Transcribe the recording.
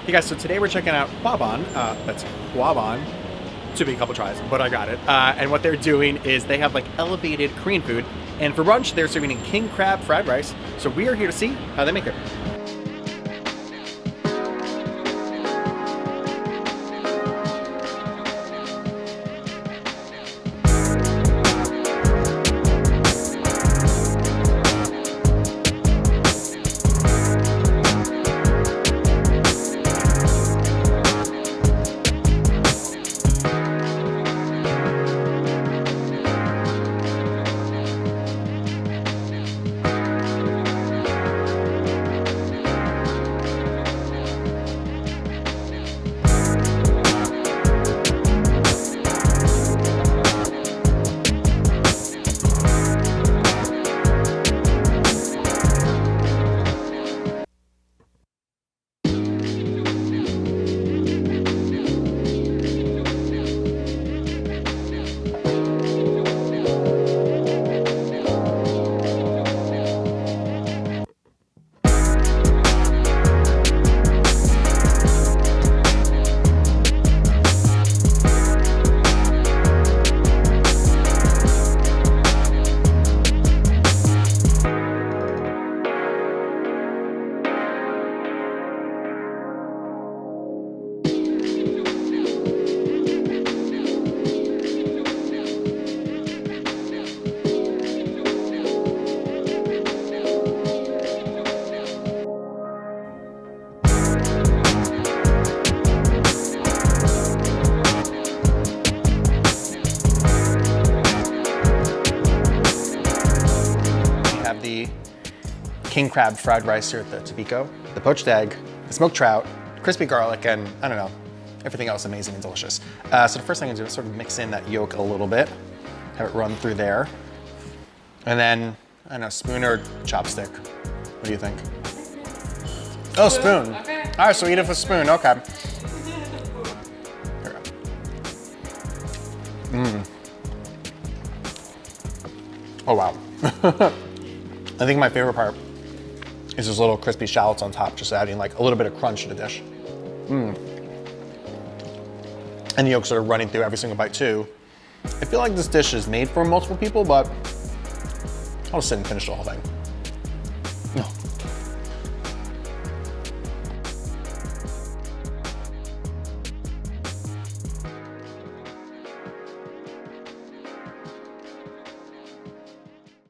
Hey guys, so today we're checking out Hwaban. That's Hwaban. Took me a couple tries, but I got it. And what they're doing is they have like elevated Korean food, and for brunch they're serving king crab fried rice. So we are here to see how they make it. The king crab fried rice here at the Tobiko, the poached egg, the smoked trout, crispy garlic, and I don't know, everything else amazing and delicious. So the first thing I'm gonna do is sort of mix in that yolk a little bit, have it run through there. And then, I don't know, spoon or chopstick? What do you think? Oh, spoon. Okay. All right, so eat it with a spoon, okay. Here we go. Oh, wow. I think my favorite part is those little crispy shallots on top, just adding like a little bit of crunch to the dish. And the yolks are running through every single bite too. I feel like this dish is made for multiple people, but I'll just sit and finish the whole thing.